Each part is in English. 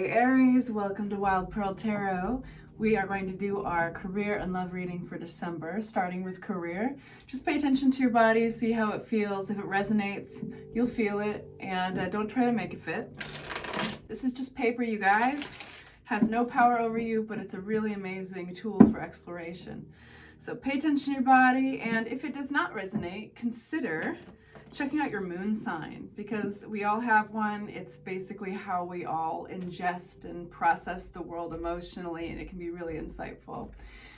Hey Aries, welcome to Wild Pearl Tarot. We are going to do our career and love reading for December, starting with career. Just pay attention to your body, see how it feels. If it resonates, you'll feel it, and don't try to make it fit. This is just paper, you guys. Has no power over you, but it's a really amazing tool for exploration. So pay attention to your body, and if it does not resonate, consider checking out your moon sign, because we all have one. It's basically how we all ingest and process the world emotionally, and it can be really insightful.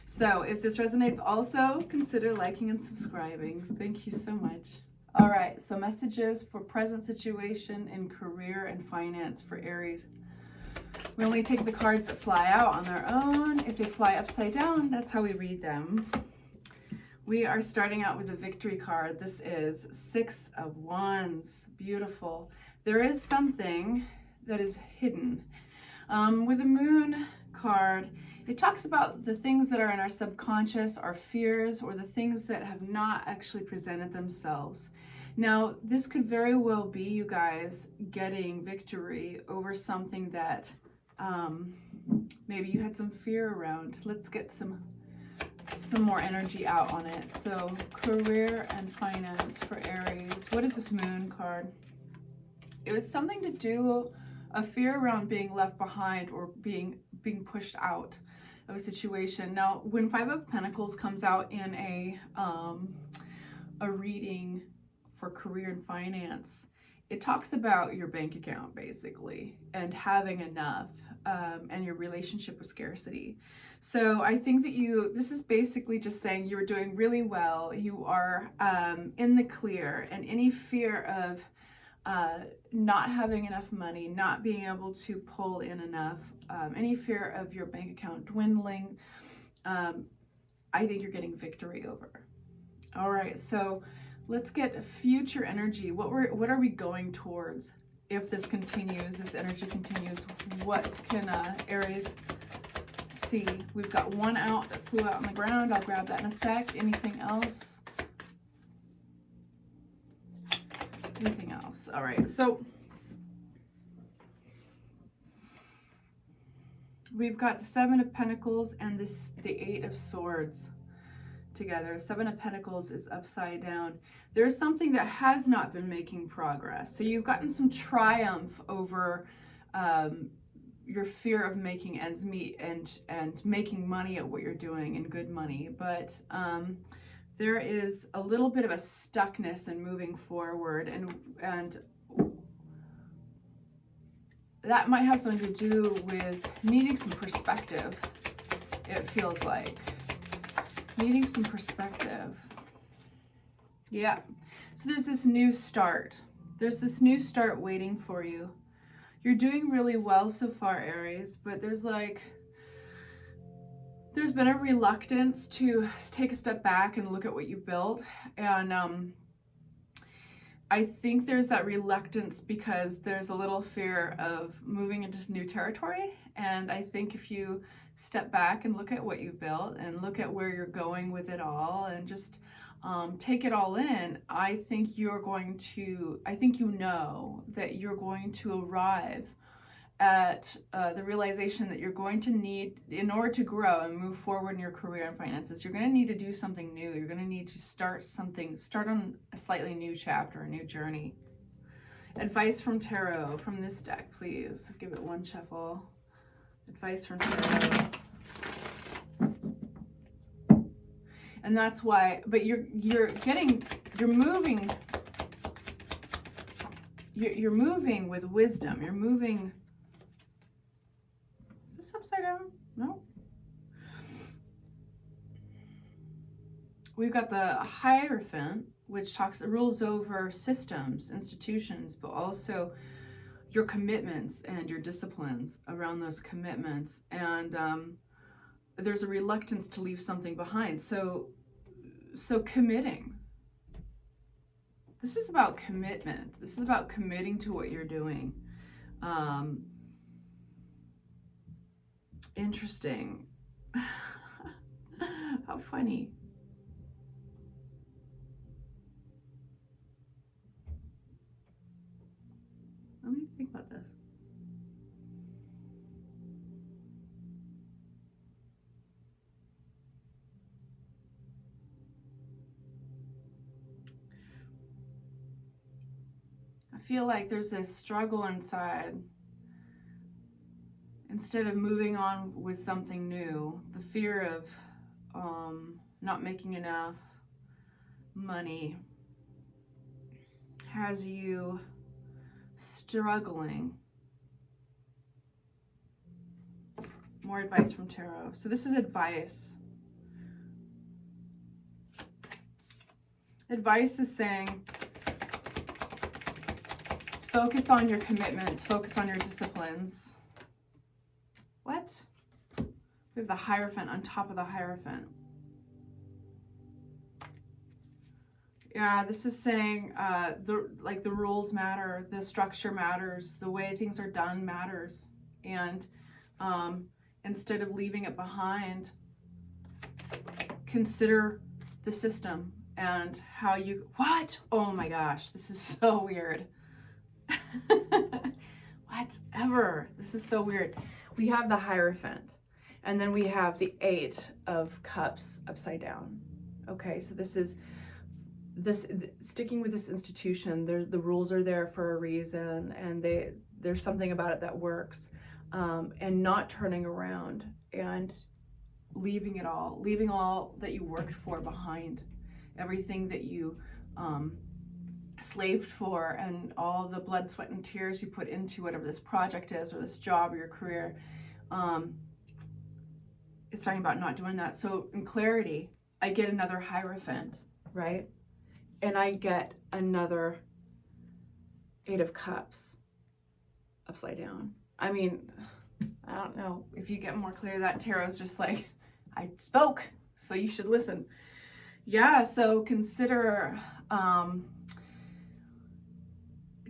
So if this resonates also, consider liking and subscribing. Thank you so much. All right, so messages for present situation in career and finance for Aries. We only take the cards that fly out on their own. If they fly upside down, that's how we read them. We are starting out with a victory card. This is 6 of Wands. Beautiful. There is something that is hidden. With the Moon card, it talks about the things that are in our subconscious, our fears, or the things that have not actually presented themselves. Now, this could very well be you guys getting victory over something that maybe you had some fear around. Let's get some more energy out on it. So career and finance for Aries. What is this Moon card? It was something to do, a fear around being left behind or being pushed out of a situation. Now, when 5 of Pentacles comes out in a reading for career and finance, it talks about your bank account basically and having enough, and your relationship with scarcity. So I think that this is basically just saying you're doing really well. You are in the clear, and any fear of not having enough money, not being able to pull in enough, any fear of your bank account dwindling, I think you're getting victory over. All right, so let's get future energy. What are we going towards if this continues, this energy continues? What can Aries see? We've got one out that flew out on the ground. I'll grab that in a sec. Anything else? Anything else? All right, so we've got the 7 of Pentacles and the 8 of Swords together. 7 of Pentacles is upside down. There's something that has not been making progress. So you've gotten some triumph over your fear of making ends meet and making money at what you're doing, and good money. But there is a little bit of a stuckness in moving forward, and that might have something to do with needing some perspective, it feels like. Needing some perspective. Yeah. So there's this new start. There's this new start waiting for you. You're doing really well so far, Aries, but there's been a reluctance to take a step back and look at what you've built. And I think there's that reluctance because there's a little fear of moving into new territory. And I think if you step back and look at what you built and look at where you're going with it all and just take it all in, I think you know that you're going to arrive at the realization that you're going to need, in order to grow and move forward in your career and finances, you're going to need to do something new. You're going to need to start on a slightly new chapter, a new journey. Advice from tarot from this deck, please. Give it one shuffle. Advice from tarot. And that's why, but you're moving with wisdom. You're moving. Is this upside down? No. We've got the Hierophant, which rules over systems, institutions, but also your commitments and your disciplines around those commitments. And there's a reluctance to leave something behind. So committing. This is about commitment. This is about committing to what you're doing. Interesting. How funny. Let me think about this. feel like there's this struggle inside. Instead of moving on with something new, the fear of not making enough money has you struggling. More advice from tarot. So this is advice. Advice is saying, focus on your commitments, focus on your disciplines. What? We have the Hierophant on top of the Hierophant. Yeah, this is saying the rules matter, the structure matters, the way things are done matters. And instead of leaving it behind, consider the system and how you, what? Oh my gosh, this is so weird. Whatever, this is so weird. We have the Hierophant, and then we have the 8 of Cups upside down. Okay, so this is sticking with this institution. The rules are there for a reason, and there's something about it that works, and not turning around and leaving all that you worked for behind, everything that you slaved for, and all the blood, sweat, and tears you put into whatever this project is, or this job, or your career. It's talking about not doing that. So in clarity, I get another Hierophant, right? And I get another 8 of Cups upside down. I mean, I don't know if you get more clear. That tarot is just like, I spoke, so you should listen. Yeah, so consider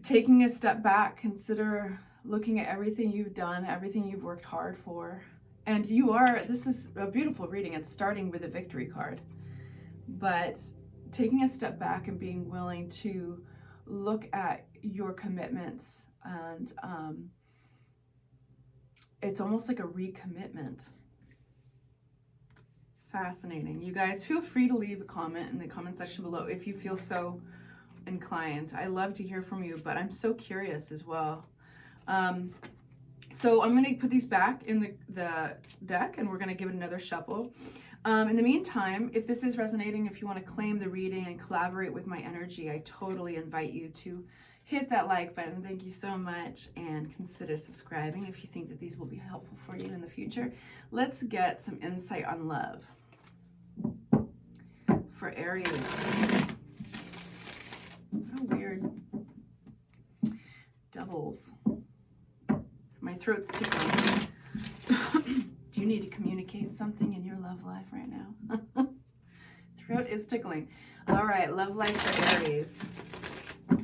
taking a step back. Consider looking at everything you've done, everything you've worked hard for. And this is a beautiful reading. It's starting with a victory card. But taking a step back and being willing to look at your commitments, and it's almost like a recommitment. Fascinating. You guys, feel free to leave a comment in the comment section below if you feel so inclined. I love to hear from you, but I'm so curious as well. So I'm going to put these back in the deck, and we're going to give it another shuffle. In the meantime, if this is resonating, if you want to claim the reading and collaborate with my energy, I totally invite you to hit that like button. Thank you so much, and consider subscribing if you think that these will be helpful for you in the future. Let's get some insight on love for Aries. How weird. Doubles. My throat's tickling. Do you need to communicate something in your love life right now? Throat is tickling. All right, love life for Aries.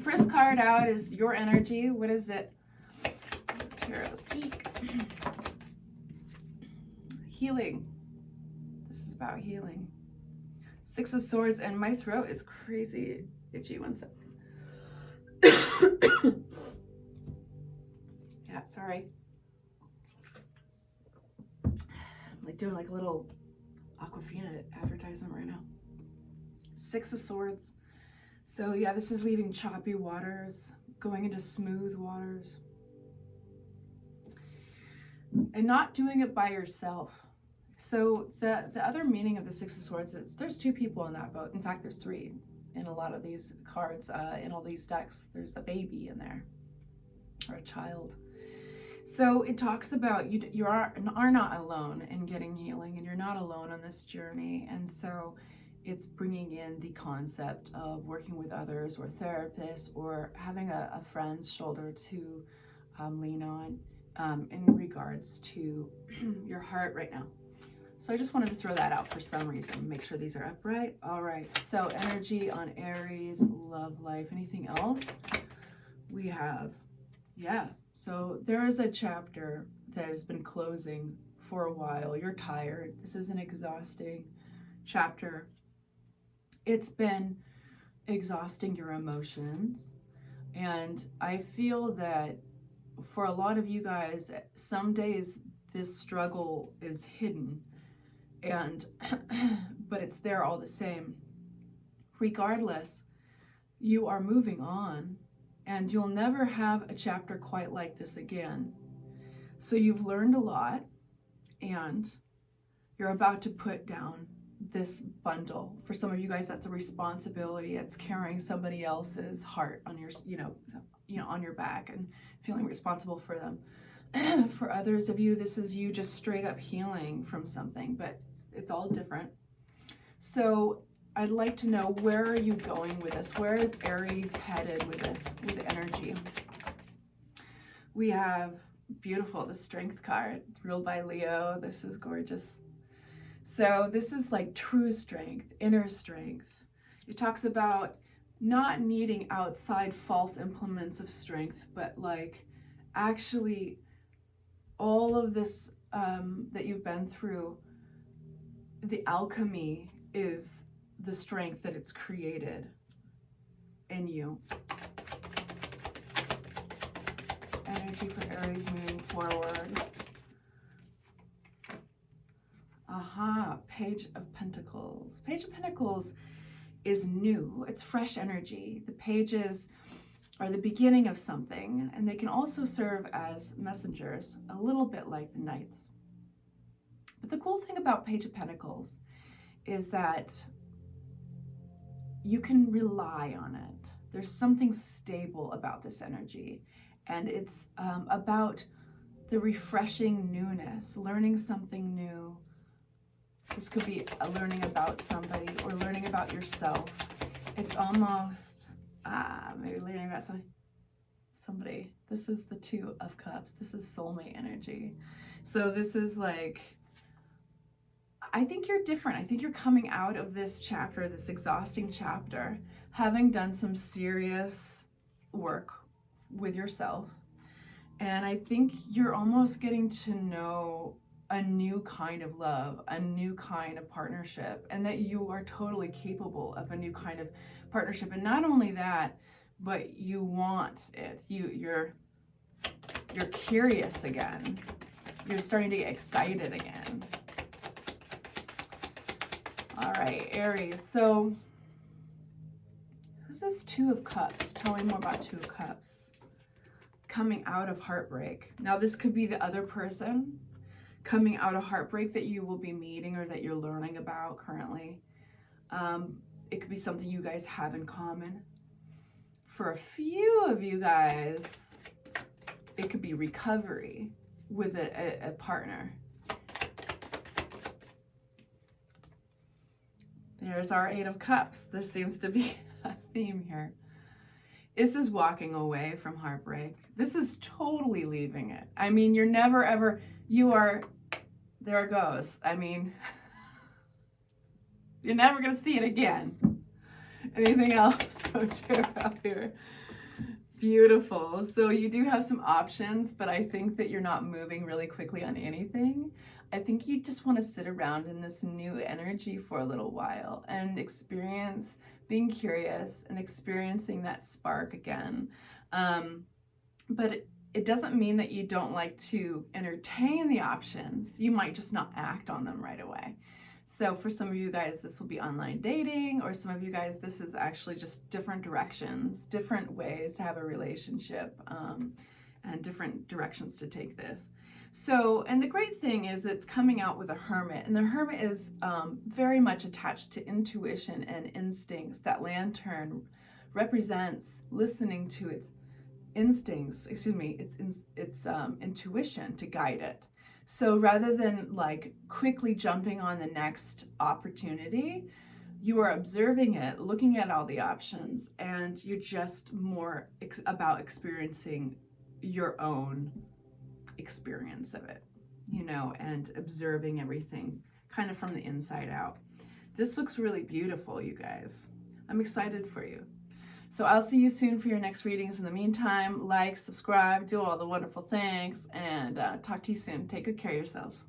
First card out is your energy. What is it? Tarot, speak. Healing. This is about healing. 6 of Swords, and my throat is crazy itchy. One sec. Yeah, sorry. I'm like doing like a little Aquafina advertisement right now. 6 of Swords. So yeah, this is leaving choppy waters, going into smooth waters. And not doing it by yourself. So the other meaning of the 6 of Swords is there's 2 people in that boat. In fact, there's 3 in a lot of these cards, in all these decks. There's a baby in there, or a child. So it talks about you are not alone in getting healing, and you're not alone on this journey. And so it's bringing in the concept of working with others, or therapists, or having a friend's shoulder to lean on in regards to your heart right now. So I just wanted to throw that out for some reason. Make sure these are upright. All right, so energy on Aries, love life. Anything else? We have, yeah. So there is a chapter that has been closing for a while. You're tired. This is an exhausting chapter. It's been exhausting your emotions. And I feel that for a lot of you guys, some days this struggle is hidden, and but it's there all the same. Regardless, you are moving on, and you'll never have a chapter quite like this again. So you've learned a lot, and you're about to put down this bundle. For some of you guys, that's a responsibility. It's carrying somebody else's heart on your, on your back and feeling responsible for them. For others of you, this is you just straight up healing from something, but it's all different. So I'd like to know, where are you going with this? Where is Aries headed with this, with energy? We have beautiful, the Strength card, ruled by Leo. This is gorgeous. So this is like true strength, inner strength. It talks about not needing outside false implements of strength, but like actually all of this that you've been through, the alchemy is the strength that it's created in you. Energy for Aries moving forward. Page of Pentacles. Page of Pentacles is new. It's fresh energy. The pages are the beginning of something, and they can also serve as messengers, a little bit like the Knights. But the cool thing about Page of Pentacles is that you can rely on it. There's something stable about this energy, and it's about the refreshing newness, learning something new. This could be learning about somebody or learning about yourself. It's almost, maybe learning about somebody. This is the Two of Cups. This is soulmate energy. So this is like, I think you're different. I think you're coming out of this chapter, this exhausting chapter, having done some serious work with yourself. And I think you're almost getting to know a new kind of love, a new kind of partnership, and that you are totally capable of a new kind of partnership. And not only that, but you want it. You're curious again. You're starting to get excited again. All right, Aries. So who's this Two of Cups? Tell me more about Two of Cups. Coming out of heartbreak. Now this could be the other person coming out of heartbreak that you will be meeting or that you're learning about currently. It could be something you guys have in common. For a few of you guys, it could be recovery with a partner. There's our Eight of Cups. There seems to be a theme here. This is walking away from heartbreak. This is totally leaving it. I mean, you're never ever, you are, there it goes. I mean, you're never going to see it again. Anything else up here? Beautiful. So you do have some options, but I think that you're not moving really quickly on anything. I think you just want to sit around in this new energy for a little while and experience being curious and experiencing that spark again. But it doesn't mean that you don't like to entertain the options. You might just not act on them right away. So for some of you guys, this will be online dating, or some of you guys, this is actually just different directions, different ways to have a relationship, and different directions to take this. So, and the great thing is it's coming out with a Hermit, and the Hermit is very much attached to intuition and instincts. That lantern represents listening to its instincts, its intuition to guide it. So rather than like quickly jumping on the next opportunity, you are observing it, looking at all the options, and you're just more about experiencing your own experience of it, you know, and observing everything kind of from the inside out. This looks really beautiful, you guys. I'm excited for you. So I'll see you soon for your next readings. In the meantime, like, subscribe, do all the wonderful things, and talk to you soon. Take good care of yourselves.